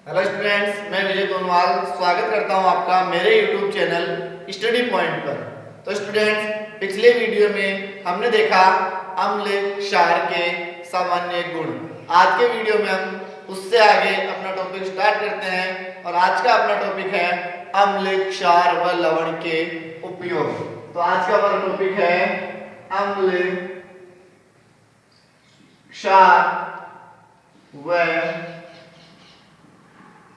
Hello students, मैं विजय तोनवाल स्वागत करता हूं आपका मेरे YouTube चैनल स्टडी पॉइंट पर। तो स्टूडेंट्स, पिछले वीडियो में हमने देखा अम्ल क्षार के सामान्य गुण। आज के वीडियो में हम उससे आगे अपना टॉपिक स्टार्ट करते हैं और आज का अपना टॉपिक है अम्ल क्षार व लवण के उपयोग। तो आज का हमारा टॉपिक है अम्ल क्षार व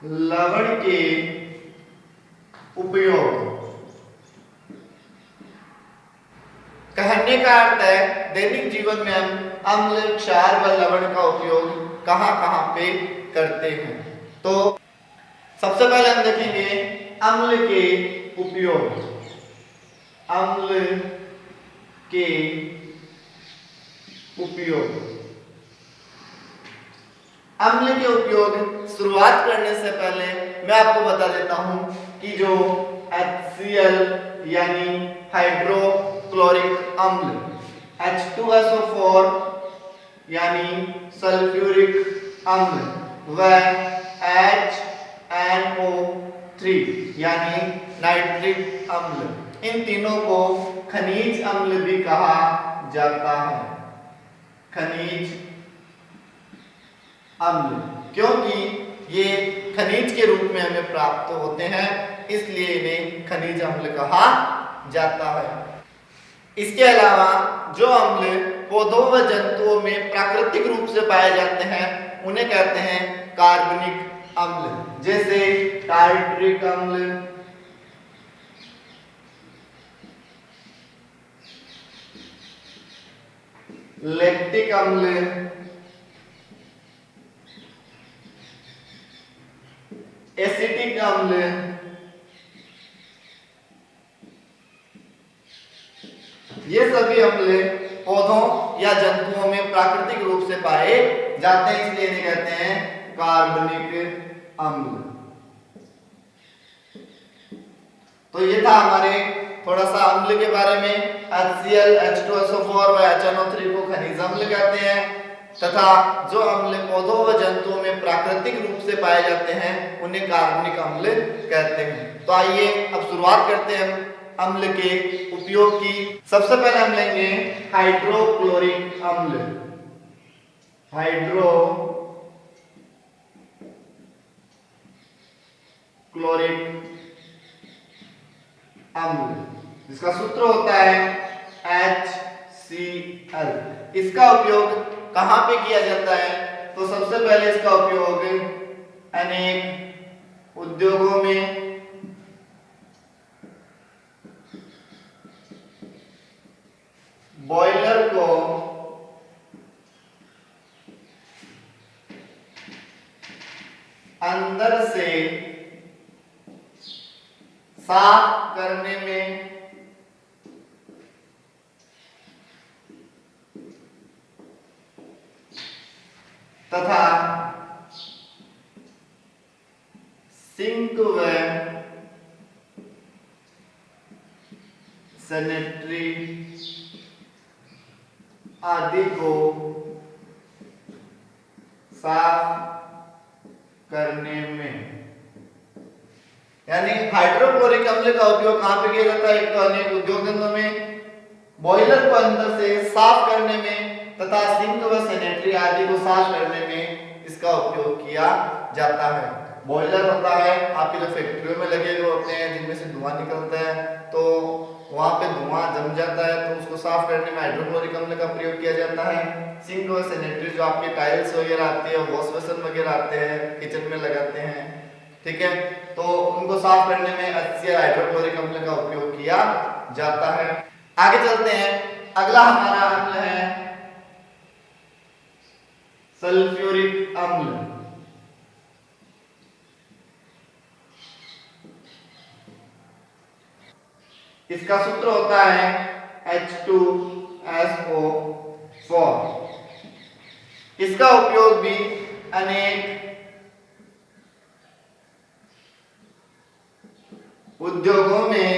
लवण के उपयोग। कहने का अर्थ है दैनिक जीवन में हम अम्ल क्षार व लवण का उपयोग कहां कहां पे करते हैं। तो सबसे पहले हम देखेंगे अम्ल के उपयोग। अम्ल के उपयोग। अम्ल के उपयोग शुरुआत करने से पहले मैं आपको बता देता हूं कि जो HCl यानी हाइड्रोक्लोरिक अम्ल, H2SO4 यानी सल्फ्यूरिक अम्ल व HNO3 यानी नाइट्रिक अम्ल, इन तीनों को खनिज अम्ल भी कहा जाता है। खनिज अम्ल, क्योंकि ये खनिज के रूप में हमें प्राप्त होते हैं, इसलिए इन्हें खनिज अम्ल कहा जाता है। इसके अलावा जो अम्ल पौधों व जंतुओं में प्राकृतिक रूप से पाए जाते हैं उन्हें कहते हैं कार्बनिक अम्ल, जैसे टार्टरिक अम्ल, लैक्टिक अम्ल, एसिटिक अम्ल, ये सभी अम्ल पौधों या जंतुओं में प्राकृतिक रूप से पाए जाते हैं, इसलिए इन्हें कहते हैं कार्बनिक अम्ल। तो ये था हमारे थोड़ा सा अम्ल के बारे में। HCl, H2SO4 व HNO3 को खनिज अम्ल कहते हैं तथा जो अम्ल पौधों व जंतुओं में प्राकृतिक रूप से पाए जाते हैं उन्हें कार्बनिक अम्ल कहते हैं। तो आइए अब शुरुआत करते हैं अम्ल के उपयोग की। सबसे पहले हम लेंगे हाइड्रोक्लोरिक अम्ल। हाइड्रोक्लोरिक अम्ल, जिसका सूत्र होता है HCl। इसका उपयोग कहां पे किया जाता है? तो सबसे पहले इसका उपयोग अनेक उद्योगों में, बॉयलर को अंदर से साफ करने में तथा सिंक व सैनिटरी आदि को साफ करने में। यानी हाइड्रोक्लोरिक अम्ल का उपयोग कहां पे किया जाता है? एक तो अनेक उद्योग धंधों में, बॉयलर को अंदर से साफ करने में तथा सिंक व सैनिटरी आदि को साफ करने में इसका उपयोग किया जाता है। बॉयलर होता है आपके जो फैक्ट्रियों में लगे हुए होते हैं जिनमें से धुआं निकलता है, तो वहां पे धुआं जम जाता है, तो उसको साफ करने में हाइड्रोक्लोरिक अम्ल का प्रयोग किया जाता है। सिंक व सैनिटरी जो आपके टाइल्स वगैरह आते हैं, वॉश बेसिन वगैरह आते हैं, किचन में लगाते हैं, ठीक है, तो उनको साफ करने में HCl हाइड्रोक्लोरिक अम्ल का उपयोग किया जाता है। आगे चलते हैं। अगला हमारा अम्ल है सल्फ्यूरिक अम्ल। इसका सूत्र होता है H2SO4। इसका उपयोग भी अनेक उद्योगों में,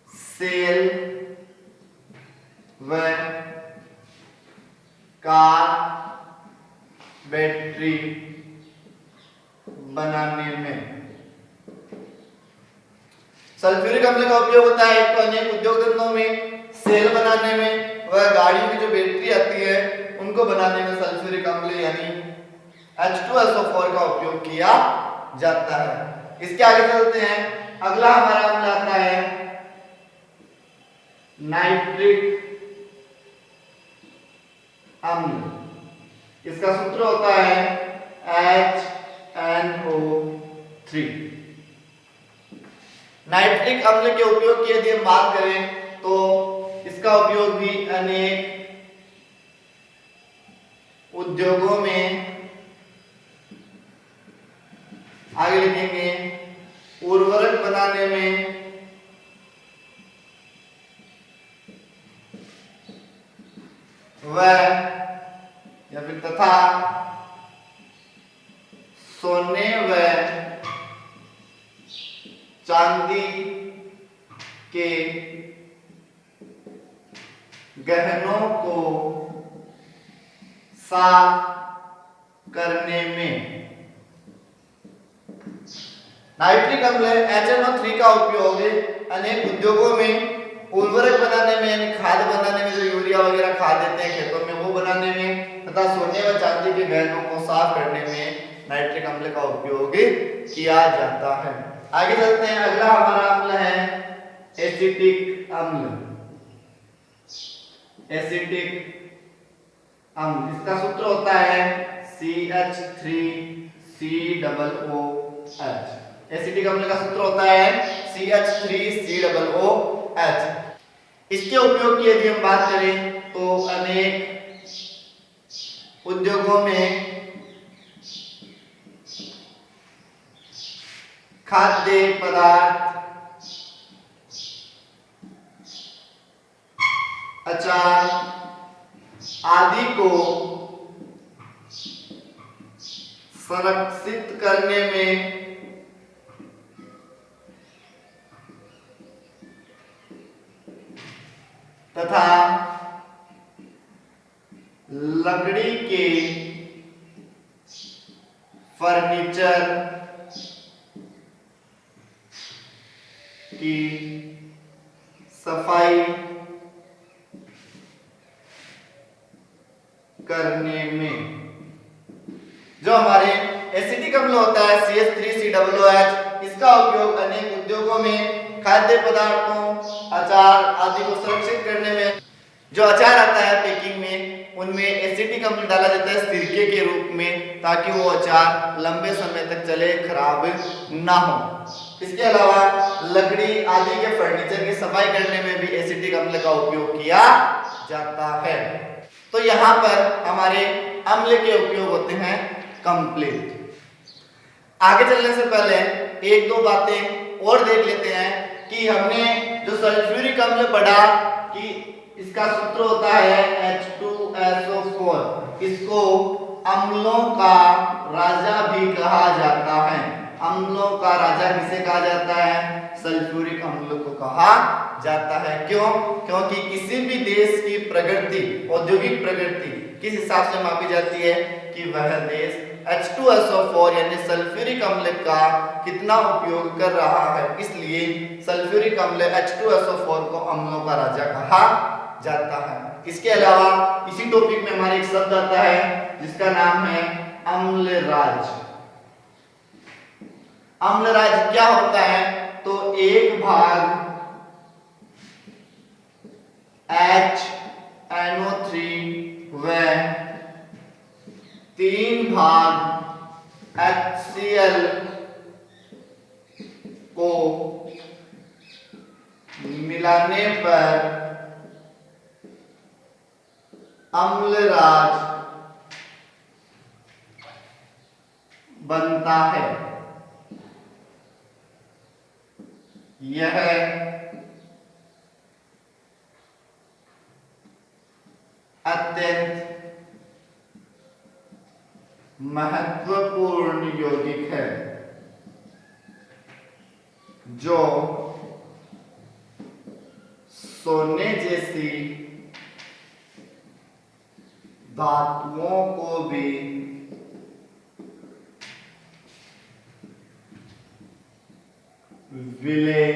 सेल व कार बैटरी बनाने में। सल्फ्यूरिक अम्ल का उपयोग होता है एक तो अनेक उद्योग धंधों में, सेल बनाने में, वह गाड़ियों की जो बैटरी आती है उनको बनाने में सल्फ्यूरिक अम्ल यानी H2SO4 का उपयोग किया जाता है। इसके आगे चलते हैं, अगला हमारा अम्ल आता है नाइट्रिक अम्ल। इसका सूत्र होता है HNO3। नाइट्रिक अम्ल के उपयोग की यदि हम बात करें तो इसका उपयोग भी अनेक उद्योगों में, आगे लिखेंगे उर्वरक बनाने में, वह या फिर तथा सोने व चांदी के गहनों को साफ करने में। नाइट्रिक अम्ल HNO3 का उपयोग अनेक उद्योगों में, उर्वरक बनाने में यानी खाद बनाने में, जो यूरिया वगैरह खाद देते हैं खेतों में वो बनाने में, तथा सोने व चांदी के गहनों को साफ करने में नाइट्रिक अम्ल का उपयोग किया जाता है। आगे चलते हैं, अगला हमारा अम्ल है एसिटिक अम्ल। एसिटिक अम्ल, इसका सूत्र होता है CH3COOH। एसिटिक अम्ल का सूत्र होता है CH3COOH। इसके उपयोग की यदि हम बात करें तो अनेक उद्योगों में, खाद्य पदार्थ, अचार आदि को संरक्षित करने में तथा लकड़ी के फर्नीचर की सफाई करने में। जो हमारे एसिटिक अम्ल होता है CH3COOH, इसका उपयोग अनेक उद्योगों में, खाद्य पदार्थों, अचार आदि को सुरक्षित करने में। जो अचार आता है पैकिंग में, उनमें एसिटिक अम्ल डाला जाता है सिरके के रूप में, ताकि वो अचार लंबे समय तक चले, खराब ना हो। इसके अलावा लकड़ी आदि के फर्नीचर की सफाई करने में भी एसिटिक अम्ल का उपयोग किया जाता है। तो यहाँ पर हमारे अम्ल के उपयोग होते हैं कंप्लीट। आगे चलने से पहले एक दो बातें और देख लेते हैं कि हमने जो सल्फ्यूरिक अम्ल पढ़ा कि इसका सूत्र होता है H2SO4। इसको अम्लों का राजा भी कहा जाता है। अम्लों का राजा किसे कहा जाता है? सल्फ्यूरिक अम्ल को कहा जाता है। क्यों? क्योंकि किसी भी देश की प्रगति, औद्योगिक प्रगति किस हिसाब से मापी जाती है कि वह देश H2SO4 यानी सल्फ्यूरिक अम्ल का कितना उपयोग कर रहा है। इसलिए सल्फ्यूरिक अम्ल H2SO4 को अम्लों का राजा कहा जाता है। इसके अलावा इसी टॉपिक में हमारे एक शब्द आता है जिसका नाम है अम्लराज। अम्लराज क्या होता है? तो एक भाग HNO3 व 3 भाग HCl को मिलाने पर अम्लराज बनता है। यह अत्यंत महत्वपूर्ण यौगिक है जो सोने जैसी धातुओं को भी विलय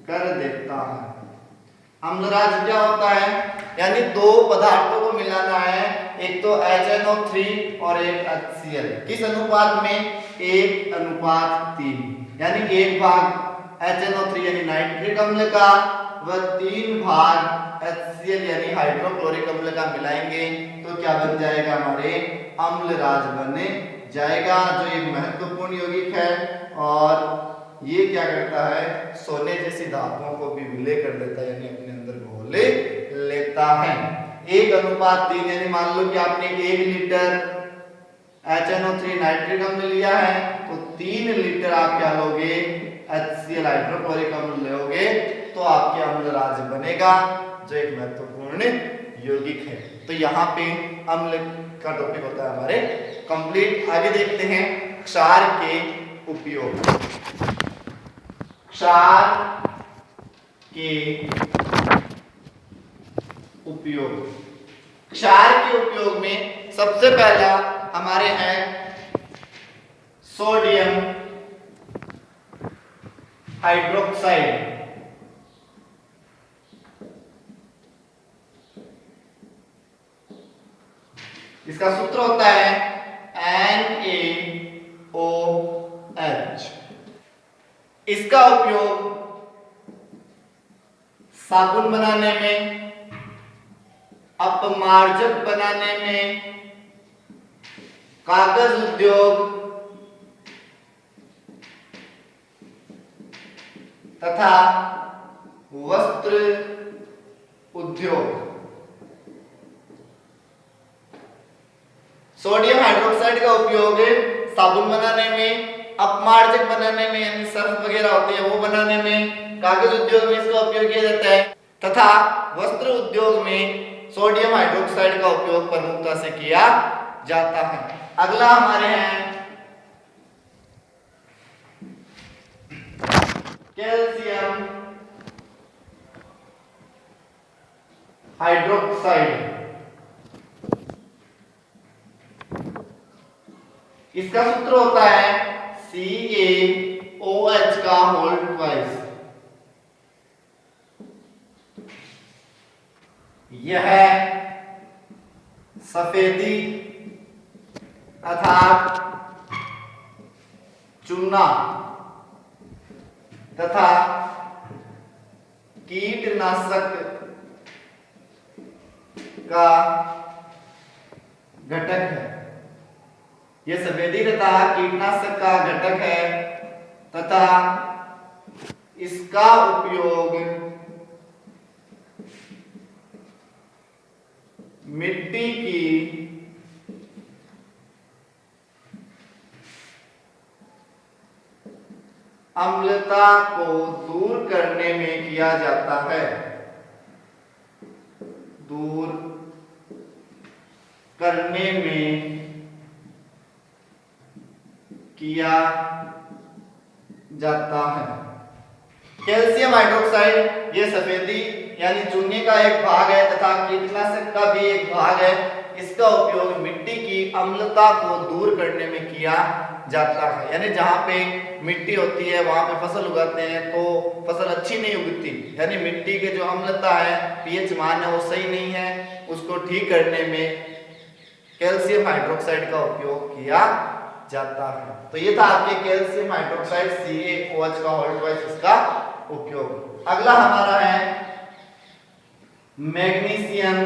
कर देता है। अम्लराज क्या होता है, यानी दो पदार्थों को मिलाना है, एक तो HNO3 और एक HCl, किस अनुपात में, 1:3, यानी 1 भाग HNO3 यानी नाइट्रिक अम्ल का व 3 भाग HCl यानी हाइड्रोक्लोरिक अम्ल का मिलाएंगे तो क्या बन जाएगा, हमारे अम्लराज बने जाएगा, जो एक महत्वपूर्ण यौगिक है और ये क्या करता है, सोने जैसी धातुओं को भी विलय कर देता है, यानी अपने अंदर घोल लेता है। 1:3 यानी मान लो कि आपने 1 लीटर HNO3 नाइट्रिक अम्ल लिया है तो 3 लीटर आप क्या लोगे, HCl हाइड्रोक्लोरिक अम्ल लोगे तो आपके अम्लराज बनेगा, जो एक महत्वपूर्ण यौगिक है। तो यहाँ पे अम्ल का टॉपिक होता है हमारे कंप्लीट। आगे देखते हैं क्षार के उपयोग। क्षार के उपयोग, क्षार के उपयोग में सबसे पहला हमारे हैं सोडियम हाइड्रोक्साइड। इसका सूत्र होता है NaOH। इसका उपयोग साबुन बनाने में, अपमार्जक बनाने में, कागज उद्योग तथा वस्त्र उद्योग। सोडियम हाइड्रोक्साइड का उपयोग साबुन बनाने में, अपमार्जक बनाने में यानी सर्फ वगैरह होते हैं वो बनाने में, कागज उद्योग में इसका उपयोग किया जाता है तथा वस्त्र उद्योग में सोडियम हाइड्रोक्साइड का उपयोग प्रमुखता से किया जाता है। अगला हमारे हैं कैल्शियम हाइड्रोक्साइड। इसका सूत्र होता है CaOH का होल ट्वाइस। यह सफेदी अर्थात चूना तथा कीटनाशक का घटक है। यह सफेदी तथा कीटनाशक का घटक है तथा इसका उपयोग मिट्टी की अम्लता को दूर करने में किया जाता है, दूर करने में किया जाता है। कैल्शियम हाइड्रोक्साइड ये सफेदी यानी चूने का एक भाग है तथा कीटनाशक का भी एक भाग है। इसका उपयोग मिट्टी की अम्लता को दूर करने में किया जाता है, यानी जहाँ पे मिट्टी होती है वहां पे फसल उगाते हैं तो फसल अच्छी नहीं उगती, यानी मिट्टी के जो अम्लता है, पीएच मान है वो सही नहीं है, उसको ठीक करने में कैल्शियम हाइड्रोक्साइड का उपयोग किया जाता है। तो ये था आपके कैल्शियम हाइड्रोक्साइड CaOH का होल ट्वाइस इसका उपयोग। अगला हमारा है मैग्नीशियम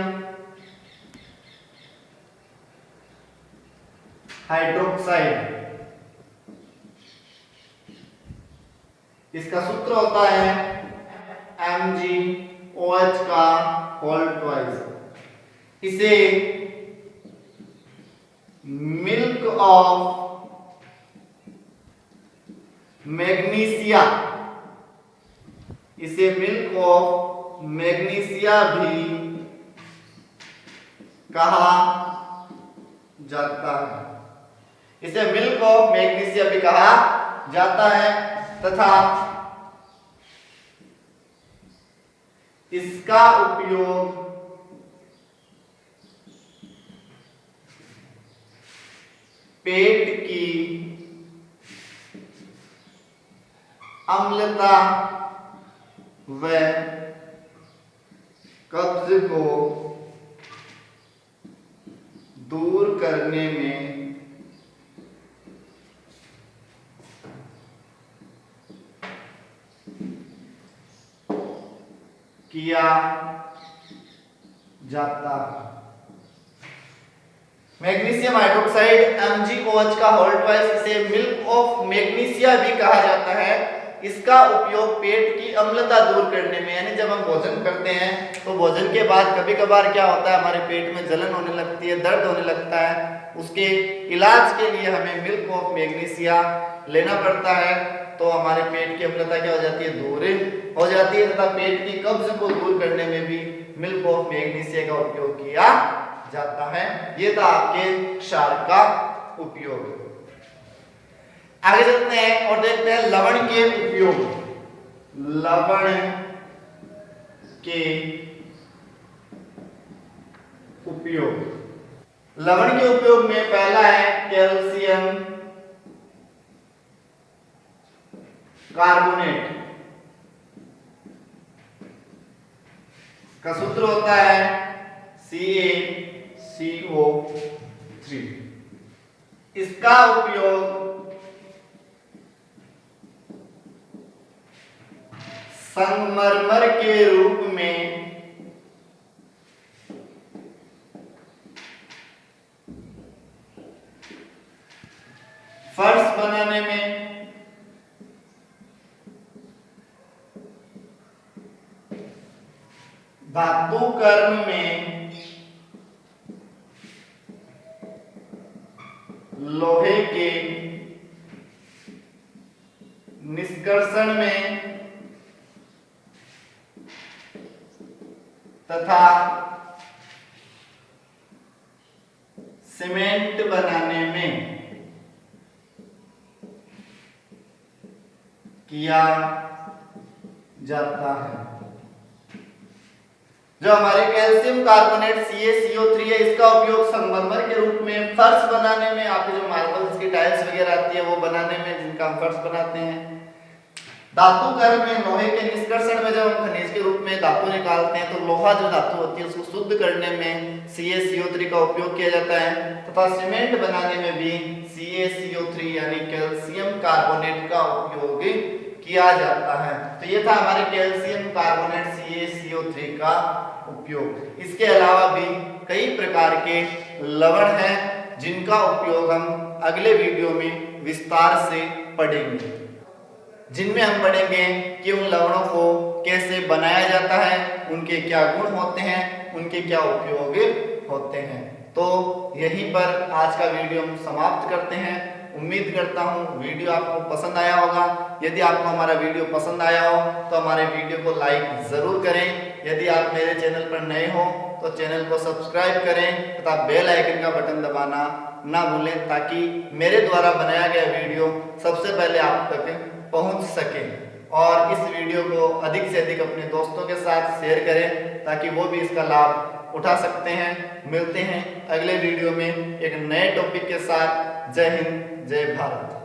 हाइड्रोक्साइड। इसका सूत्र होता है MgOH का होल ट्वाइस। इसे मिल्क ऑफ मैग्नीशिया, इसे मिल्क ऑफ मैग्नीशिया भी कहा जाता है, इसे मिल्क ऑफ मैग्नीशिया भी कहा जाता है तथा इसका उपयोग पेट की अम्लता व कब्ज को दूर करने में किया जाता है। मैग्नीशियम हाइड्रोक्साइड MgOH का होल ट्वाइस, इसे मिल्क ऑफ मैग्नीशिया भी कहा जाता है। इसका उपयोग पेट की अम्लता दूर करने में, यानी जब हम भोजन करते हैं तो भोजन के बाद कभी कभार क्या होता है, हमारे पेट में जलन होने लगती है, दर्द होने लगता है, उसके इलाज के लिए हमें मिल्क ऑफ मैग्नीशिया लेना पड़ता है। तो हमारे पेट की अम्लता क्या हो जाती है, दूर हो जाती है, तथा पेट की कब्ज को दूर करने में भी मिल्क ऑफ मैग्नीशिया का उपयोग किया जाता है। ये था आपके क्षार का उपयोग। आगे चलते हैं और देखते हैं लवण के उपयोग। लवण के उपयोग, लवण के उपयोग में पहला है कैल्शियम कार्बोनेट का सूत्र होता है CaCO3। इसका उपयोग संगमरमर के रूप में फर्श बनाने में, धातुकर्म में, लोहे के निष्कर्षण में तथा सीमेंट बनाने में किया जाता है। जो हमारे कैल्शियम कार्बोनेट CaCO3 है, इसका उपयोग संगमरमर के रूप में फर्श बनाने में, आपके जो मार्बल्स की टाइल्स वगैरह आती है वो बनाने में, जिनका हम फर्श बनाते हैं। धातुकर्म में, लोहे के निष्कर्षण में, जब हम खनिज के रूप में धातु निकालते हैं तो लोहा जो धातु होती है उसको शुद्ध करने में CaCO3 का उपयोग किया जाता है, तथा सीमेंट बनाने में भी CaCO3 यानी कैल्शियम कार्बोनेट का उपयोग किया जाता है। तो ये था हमारे कैल्शियम कार्बोनेट CaCO3 का उपयोग। इसके अलावा भी कई प्रकार के लवण हैं जिनका उपयोग हम अगले वीडियो में विस्तार से पढ़ेंगे, जिनमें हम पढ़ेंगे कि उन लवणों को कैसे बनाया जाता है, उनके क्या गुण होते हैं, उनके क्या उपयोग होते हैं। तो यहीं पर आज का वीडियो हम समाप्त करते हैं। उम्मीद करता हूँ वीडियो आपको पसंद आया होगा। यदि आपको हमारा वीडियो पसंद आया हो तो हमारे वीडियो को लाइक जरूर करें। यदि आप मेरे चैनल पर नए हो तो चैनल को सब्सक्राइब करें तथा बेल आइकन का बटन दबाना ना भूलें, ताकि मेरे द्वारा बनाया गया वीडियो सबसे पहले आप तक पहुंच सके। और इस वीडियो को अधिक से अधिक अपने दोस्तों के साथ शेयर करें ताकि वो भी इसका लाभ उठा सकते हैं। मिलते हैं अगले वीडियो में एक नए टॉपिक के साथ। जय हिंद, जय भारत।